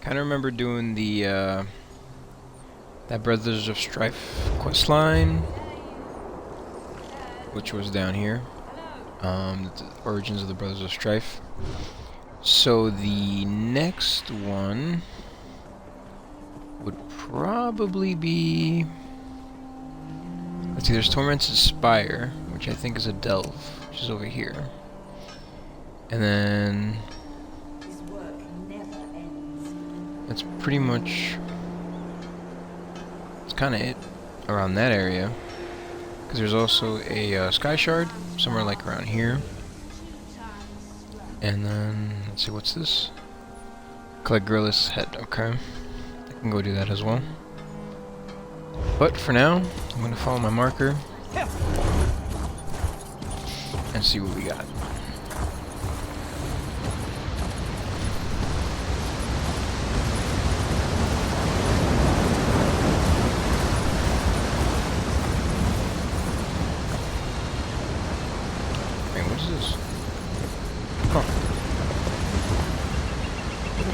Kind of remember doing the that Brothers of Strife quest line, which was down here. The origins of the Brothers of Strife. So the next one would probably be, let's see, there's Tormented Spire, which I think is a delve, which is over here. And then that's pretty much, it's kind of it around that area. Because there's also a Sky Shard somewhere like around here. And then, let's see, what's this? Collect Gorilla's head, okay. I can go do that as well. But for now, I'm going to follow my marker and see what we got.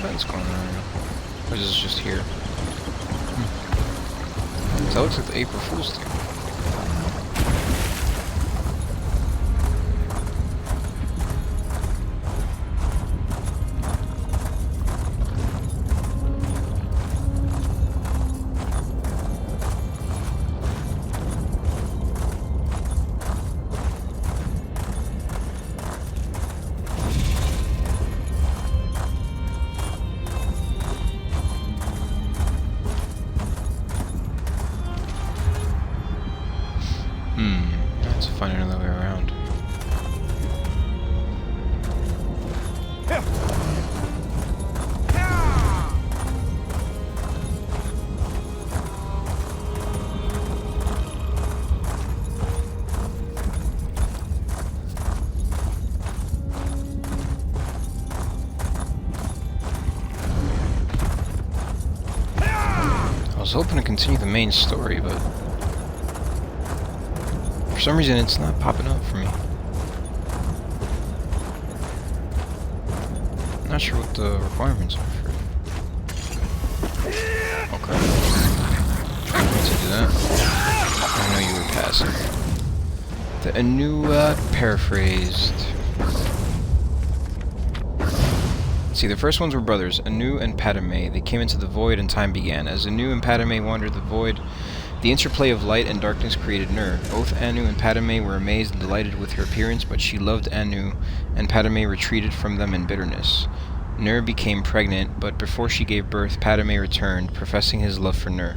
What's going on? Or is this just here? So that looks like the April Fool's thing. Let's find another way around. I was hoping to continue the main story, but for some reason it's not popping up for me. Not sure what the requirements are for it. Okay. To do that. I know you were passive. The Anu paraphrased. See, the first ones were brothers, Anu and Padme. They came into the void and time began. As Anu and Padme wandered the void, the interplay of light and darkness created Nur. Both Anu and Padme were amazed and delighted with her appearance, but she loved Anu, and Padme retreated from them in bitterness. Nur became pregnant, but before she gave birth, Padme returned, professing his love for Nur.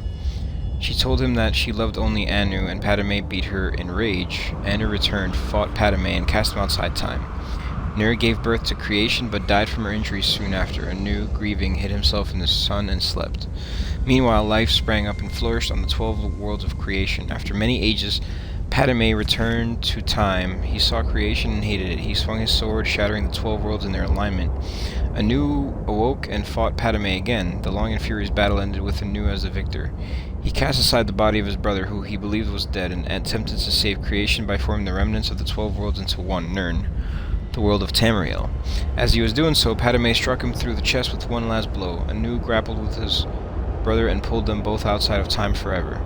She told him that she loved only Anu, and Padme beat her in rage. Anu returned, fought Padme, and cast him outside time. Nur gave birth to creation, but died from her injuries soon after. Anu, grieving, hid himself in the sun and slept. Meanwhile, life sprang up and flourished on the 12 worlds of creation. After many ages, Padme returned to time. He saw creation and hated it. He swung his sword, shattering the 12 worlds in their alignment. Anu awoke and fought Padme again. The long and furious battle ended with Anu as the victor. He cast aside the body of his brother, who he believed was dead, and attempted to save creation by forming the remnants of the 12 worlds into one, Nirn, the world of Tamriel. As he was doing so, Padme struck him through the chest with one last blow. Anu grappled with his brother and pulled them both outside of time forever.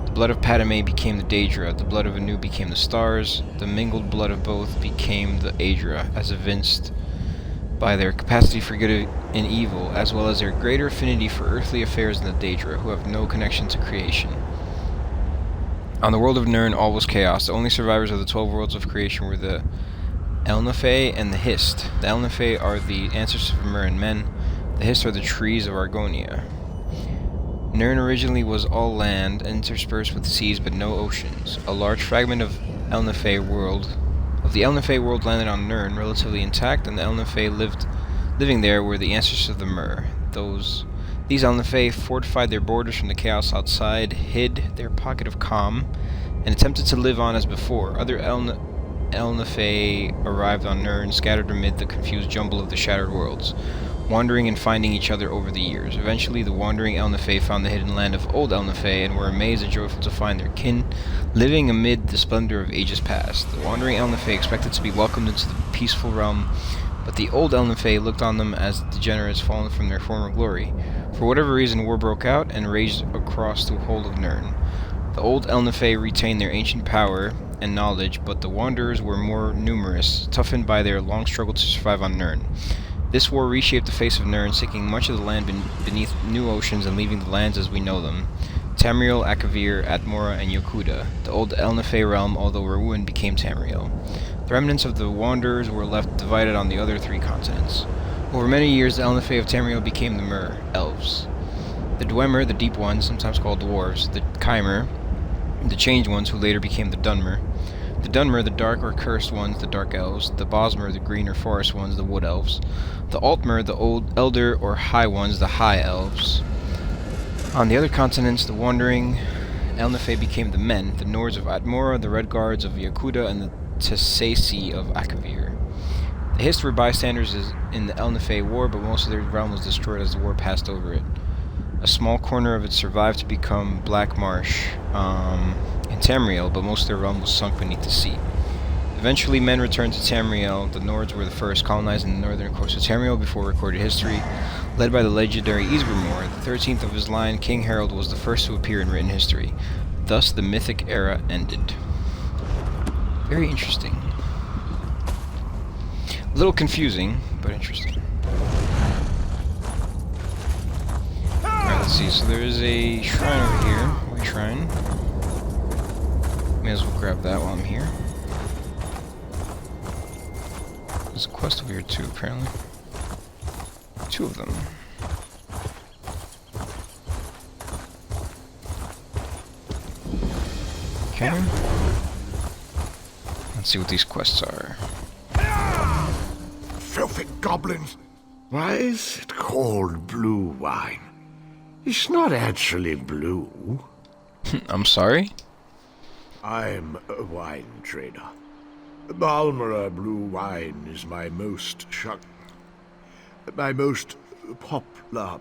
The blood of Padme became the Daedra, the blood of Anu became the stars, the mingled blood of both became the Aedra, as evinced by their capacity for good and evil, as well as their greater affinity for earthly affairs than the Daedra, who have no connection to creation. On the world of Nirn, all was chaos. The only survivors of the 12 worlds of creation were the Elnafey and the Hist. The Elnafey are the ancestors of Meryn men. The Hist are the trees of Argonia. Nirn originally was all land, interspersed with seas but no oceans. A large fragment of the Elnafey world landed on Nirn, relatively intact, and the Elnafey living there were the ancestors of the Mer. These Elnafey fortified their borders from the chaos outside, hid their pocket of calm, and attempted to live on as before. Other Elnafey arrived on Nirn, scattered amid the confused jumble of the shattered worlds, wandering and finding each other over the years. Eventually, the wandering Elnafey found the hidden land of Old Elnafey and were amazed and joyful to find their kin living amid the splendor of ages past. The wandering Elnafey expected to be welcomed into the peaceful realm But the old Elnifey looked on them as degenerates fallen from their former glory. For whatever reason, war broke out and raged across the whole of Nirn. The old Elnifey retained their ancient power and knowledge, but the Wanderers were more numerous, toughened by their long struggle to survive on Nirn. This war reshaped the face of Nirn, sinking much of the land beneath new oceans and leaving the lands as we know them. Tamriel, Akavir, Atmora, and Yokuda. The old Elnifey realm, although ruined, became Tamriel. The remnants of the Wanderers were left divided on the other 3 continents. Over many years, the Elnifey of Tamriel became the Mer, elves. The Dwemer, the Deep Ones, sometimes called dwarves, the Chimer, the Changed Ones, who later became the Dunmer. The Dunmer, the Dark or Cursed Ones, the Dark Elves. The Bosmer, the Green or Forest Ones, the Wood Elves. The Altmer, the Old Elder or High Ones, the High Elves. On the other continents, the wandering Elnifey became the Men, the Nords of Atmora, the Red Guards of Yokuda, and the Tessasi of Akavir. The Hist were bystanders in the Elnifey War, but most of their realm was destroyed as the war passed over it. A small corner of it survived to become Black Marsh in Tamriel, but most of their realm was sunk beneath the sea. Eventually, men returned to Tamriel. The Nords were the first, colonizing the northern coast of Tamriel before recorded history. Led by the legendary Ysgramor, the 13th of his line, King Harold was the first to appear in written history. Thus, the mythic era ended. Very interesting. A little confusing, but interesting. Alright, let's see. So there is a shrine over here. White shrine. May as well grab that while I'm here. There's a quest over here too, apparently. 2 of them. Okay. Let's see what these quests are. Filthy goblins! Why is it called blue wine? It's not actually blue. I'm sorry? I'm a wine trader. Balmora blue wine is my most popular,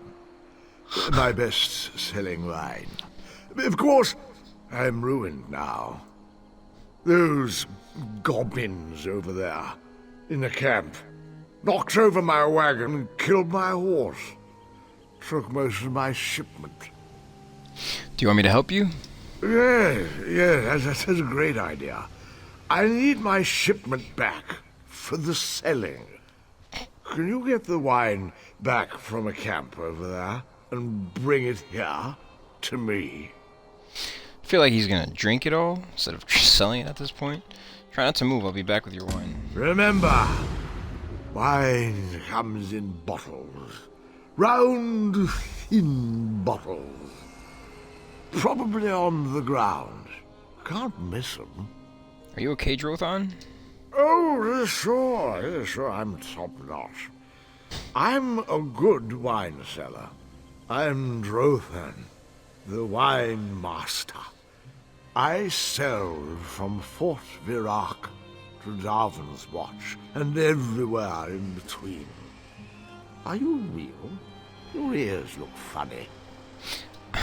my best-selling wine. Of course, I'm ruined now. Those goblins over there, in the camp, knocked over my wagon and killed my horse. Took most of my shipment. Do you want me to help you? Yeah, that's a great idea. I need my shipment back for the selling. Can you get the wine back from a camp over there and bring it here to me? I feel like he's gonna drink it all instead of selling it at this point. Try not to move, I'll be back with your wine. Remember, wine comes in bottles. Round in bottles. Probably on the ground. Can't miss them. Are you okay, Drothon? Oh, sure, I'm top-notch. I'm a good wine seller. I'm Drothan, the wine master. I sell from Fort Virak to Darvin's Watch, and everywhere in between. Are you real? Your ears look funny.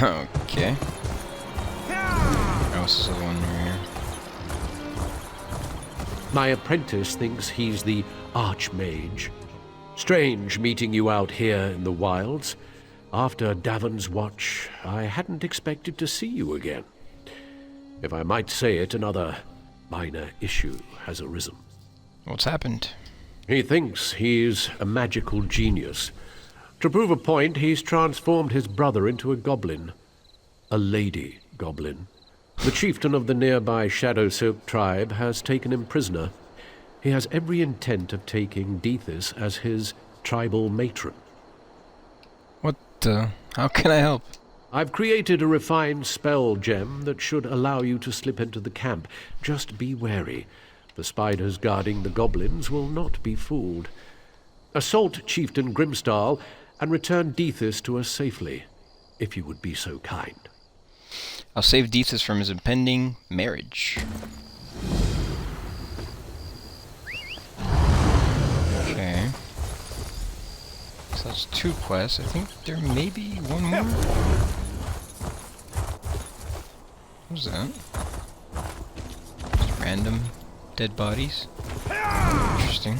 Okay. Oh, this is the one right here. My apprentice thinks he's the Archmage. Strange meeting you out here in the wilds. After Davon's Watch, I hadn't expected to see you again. If I might say it, another minor issue has arisen. What's happened? He thinks he's a magical genius. To prove a point, he's transformed his brother into a goblin. A lady goblin. The chieftain of the nearby Shadowsilk tribe has taken him prisoner. He has every intent of taking Dethys as his tribal matron. What the? How can I help? I've created a refined spell gem that should allow you to slip into the camp. Just be wary. The spiders guarding the goblins will not be fooled. Assault Chieftain Grimstal and return Dethys to us safely, if you would be so kind. I'll save Dethys from his impending marriage. Okay. So that's 2 quests. I think there may be one more. What was that? Just random dead bodies. Interesting.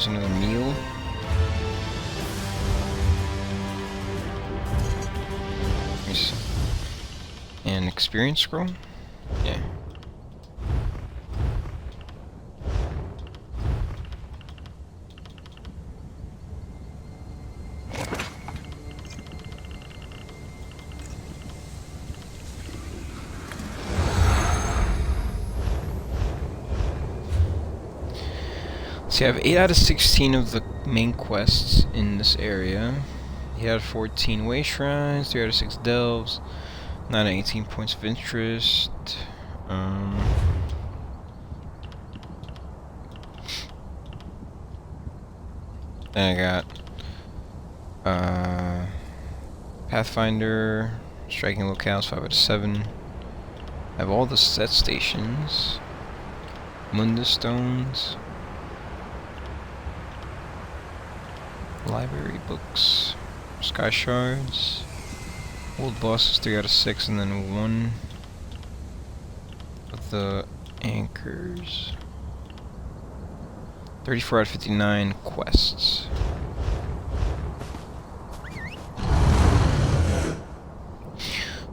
There's another meal. Let me see. An experience scroll? Yeah. See, I have 8 out of 16 of the main quests in this area. 8 out of 14 way shrines, 3 out of 6 delves, 9 out of 18 points of interest. Then I got Pathfinder, striking locales, 5 out of 7. I have all the set stations, Mundus stones, library books, sky shards, old bosses, 3 out of 6, and then 1 of the anchors. 34 out of 59 quests.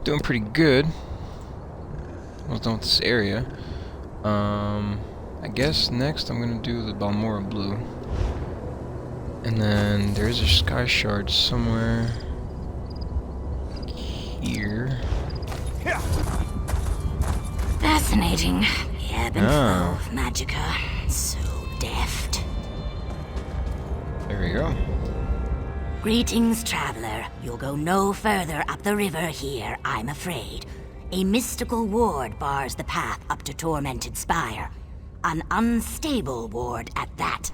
Doing pretty good. Almost done with this area. I guess next I'm gonna do the Balmora Blue. And then there's a sky shard somewhere here. Fascinating. The ebb and flow of Magicka. So deft. There we go. Greetings, traveler. You'll go no further up the river here, I'm afraid. A mystical ward bars the path up to Tormented Spire. An unstable ward at that.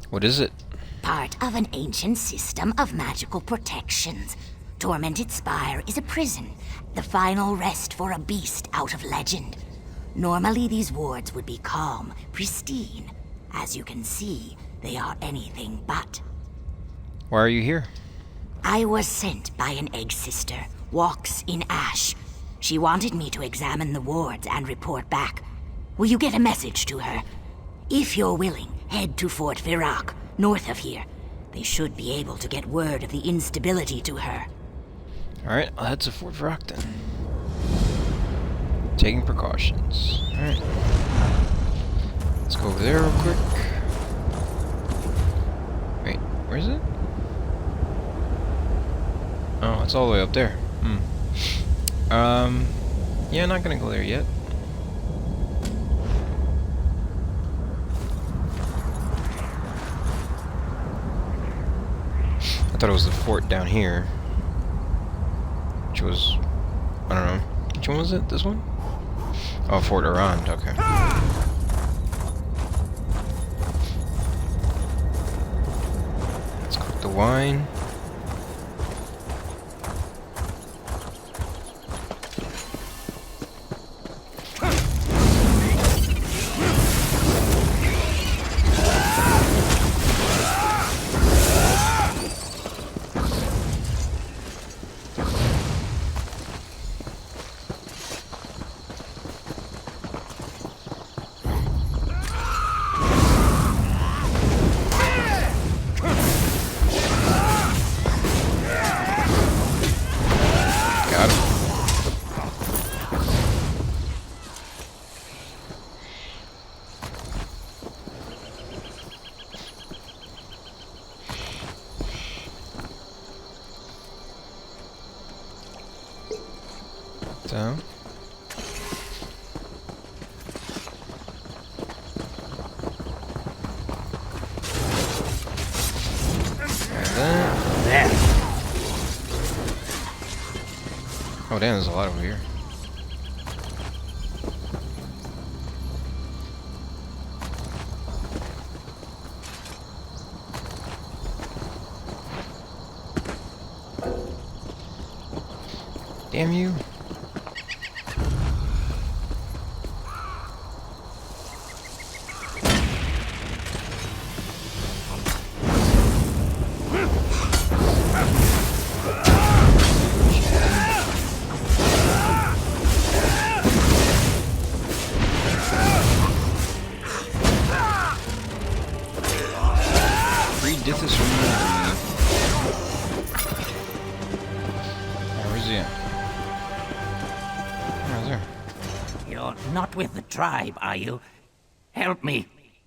What is it? Part of an ancient system of magical protections. Tormented Spire is a prison, the final rest for a beast out of legend. Normally these wards would be calm, pristine. As you can see, they are anything but. Why are you here? I was sent by an egg sister, Walks in Ash. She wanted me to examine the wards and report back. Will you get a message to her? If you're willing, head to Fort Virac, north of here. They should be able to get word of the instability to her. Alright, I'll head to Fort Virac then. Taking precautions. Alright. Let's go over there real quick. Wait, where is it? Oh, it's all the way up there. Yeah, not gonna go there yet. I thought it was the fort down here. Which was... I don't know. Which one was it? This one? Oh, Fort Arand. Okay. Let's cook the wine. Down. There. Oh damn, there's a lot over here. Damn you. Dithis remember me. Where's he at? Where's there? You're not with the tribe, are you? Help me.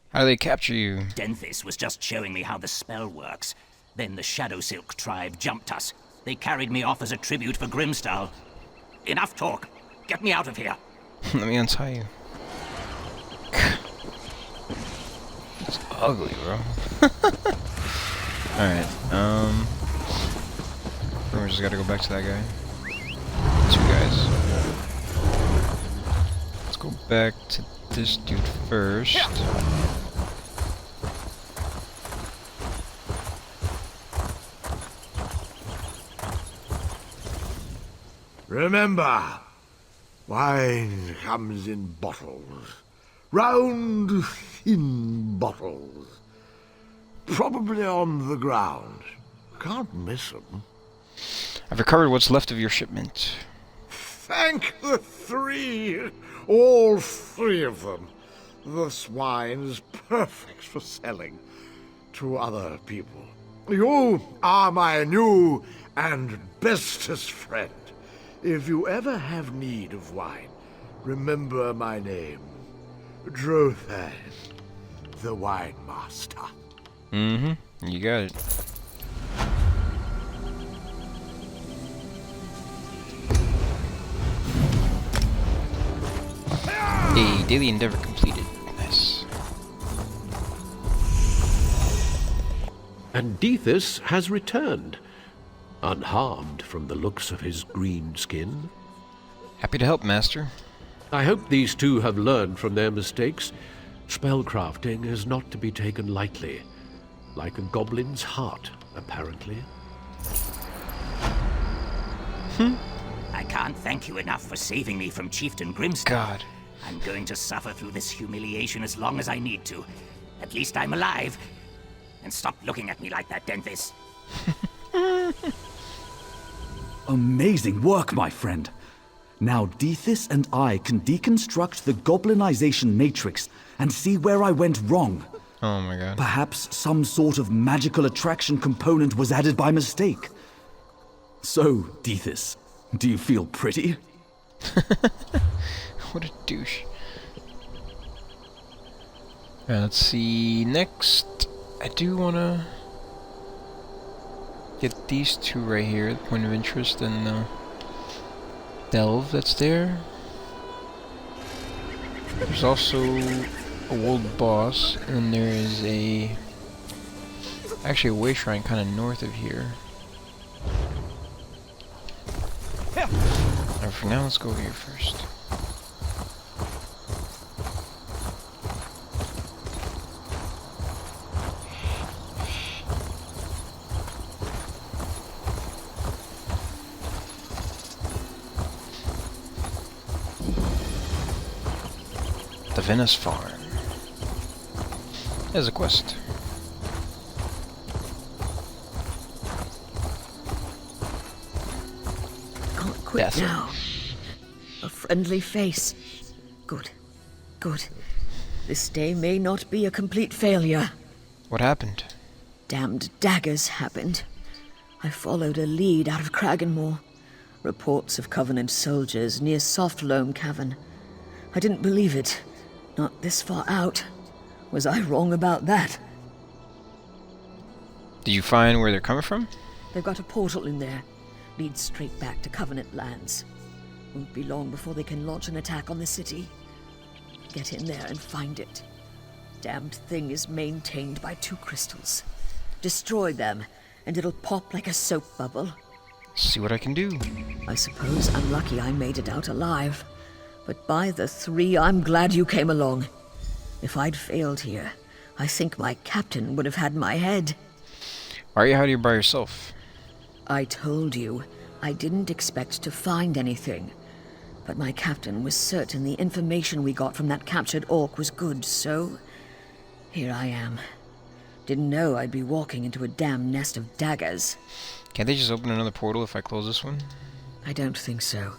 How do they capture you? Denthis was just showing me how the spell works. Then the Shadow Silk tribe jumped us. They carried me off as a tribute for Grimstall. Enough talk. Get me out of here. Let me untie you. It's ugly, bro. Alright, we just gotta go back to that guy. 2 guys. Let's go back to this dude first. Remember, wine comes in bottles, round in bottles, probably on the ground. Can't miss 'em. I've recovered what's left of your shipment. Thank the 3, all 3 of them. This wine is perfect for selling to other people. You are my new and bestest friend. If you ever have need of wine, remember my name, Drothan, the Wine Master. Mm-hmm. You got it. A daily endeavor completed. Nice. And Dithis has returned, unharmed from the looks of his green skin. Happy to help, Master. I hope these two have learned from their mistakes. Spellcrafting is not to be taken lightly, like a goblin's heart, apparently. I can't thank you enough for saving me from Chieftain Grimstall. God. I'm going to suffer through this humiliation as long as I need to. At least I'm alive. And stop looking at me like that, Denthis. Amazing work, my friend. Now Dithis and I can deconstruct the goblinization matrix and see where I went wrong. Oh my god. Perhaps some sort of magical attraction component was added by mistake. So, Dithis, do you feel pretty? What a douche. Alright, let's see. Next, I do wanna get these 2 right here, the point of interest and delve that's there. There's also a world boss, and there is actually a way shrine kind of north of here. Alright, for now, let's go here first. The Venice Farm. There's a quest. Can't quit Death. now. A friendly face. Good. Good. This day may not be a complete failure. What happened? Damned daggers happened. I followed a lead out of Kraganmore. Reports of Covenant soldiers near Softloam Cavern. I didn't believe it. Not this far out. Was I wrong about that? Did you find where they're coming from? They've got a portal in there. Leads straight back to Covenant lands. Won't be long before they can launch an attack on the city. Get in there and find it. Damned thing is maintained by 2 crystals. Destroy them, and it'll pop like a soap bubble. See what I can do. I suppose I'm lucky I made it out alive. But by the 3, I'm glad you came along. If I'd failed here, I think my captain would have had my head. Why are you out here by yourself? I told you, I didn't expect to find anything. But my captain was certain the information we got from that captured orc was good, so... here I am. Didn't know I'd be walking into a damn nest of daggers. Can't they just open another portal if I close this one? I don't think so.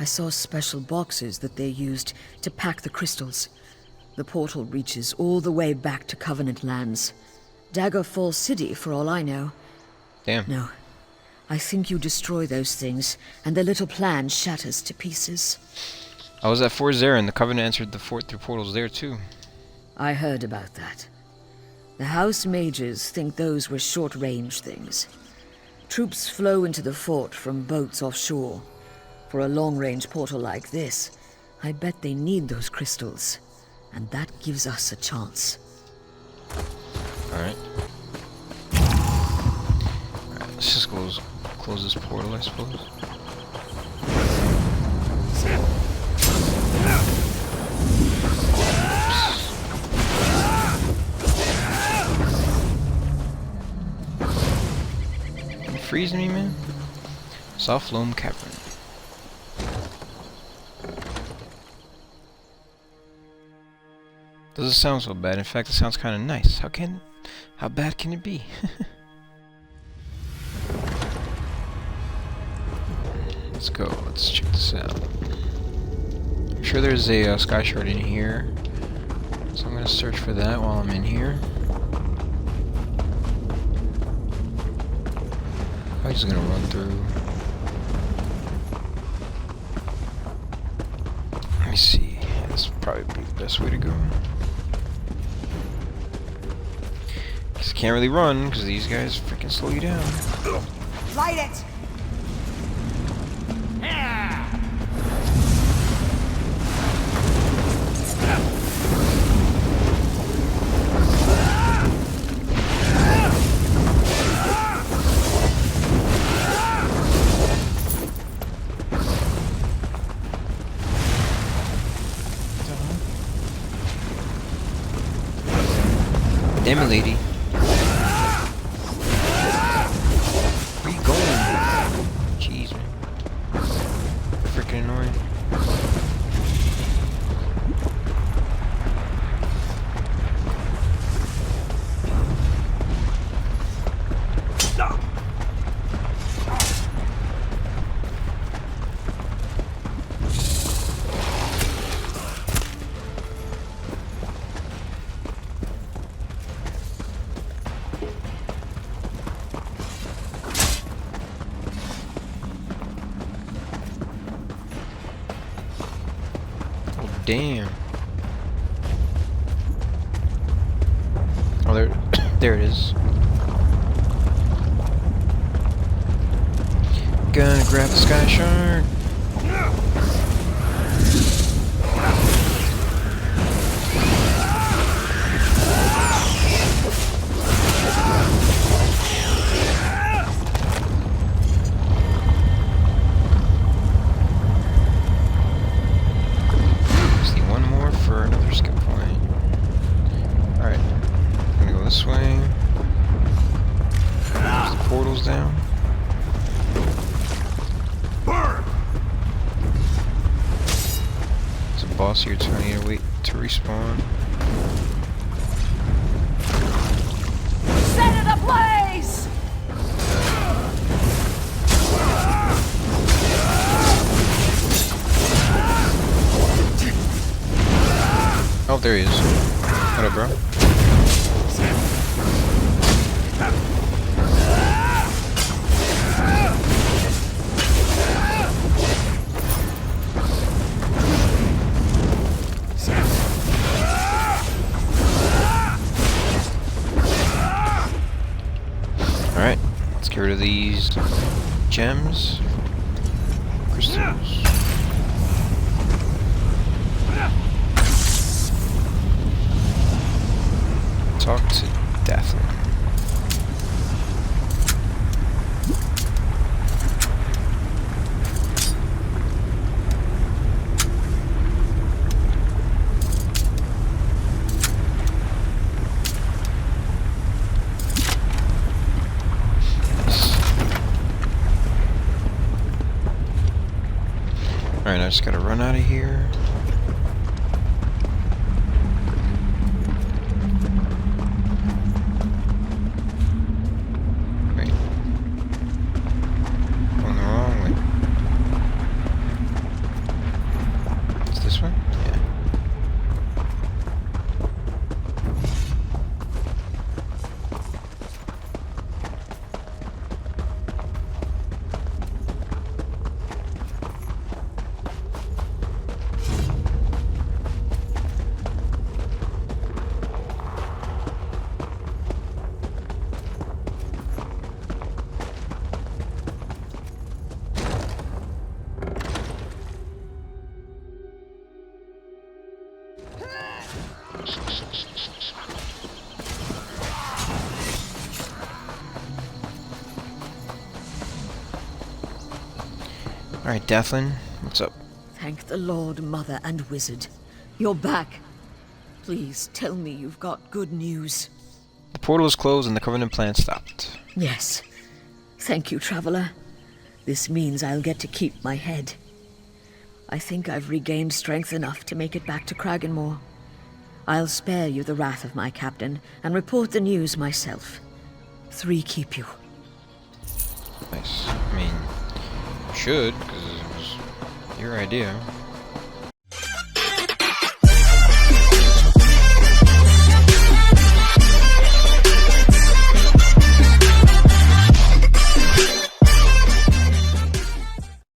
I saw special boxes that they used to pack the crystals. The portal reaches all the way back to Covenant lands. Daggerfall City, for all I know. Damn. No. I think you destroy those things, and their little plan shatters to pieces. I was at Fort Zaren. The Covenant entered the fort through portals there, too. I heard about that. The House Mages think those were short-range things. Troops flow into the fort from boats offshore. For a long-range portal like this, I bet they need those crystals. And that gives us a chance. Alright. Alright, let's just close this portal, I suppose. You freezing me, man? Soft Loam Cavern. Doesn't sound so bad. In fact, it sounds kind of nice. How bad can it be? Let's go. Let's check this out. I'm sure there's a sky shard in here, so I'm gonna search for that while I'm in here. I'm just gonna run through. Let me see. This would probably be the best way to go. Cause you can't really run, because these guys freaking slow you down. Light it! Damn it, lady. Where you going? Jeez, man. Freaking annoying. Damn. Oh, there it is. Gonna grab the sky shard. This way. There's the portals down. Burn! There's a boss here, so I need to wait to respawn. Set it ablaze! Oh, there he is. What up, bro? Alright, let's get rid of these gems, crystals. Talk to Dathrin. Alright, I just gotta run out of here. Wait. Going the wrong way. It's this way? Yeah. Alright, Dathlin, what's up? Thank the Lord, Mother and Wizard. You're back. Please tell me you've got good news. The portal is closed and the Covenant plan stopped. Yes. Thank you, Traveler. This means I'll get to keep my head. I think I've regained strength enough to make it back to Kraganmore. I'll spare you the wrath of my captain and report the news myself. 3 keep you. Nice. I mean, you should, because it was your idea.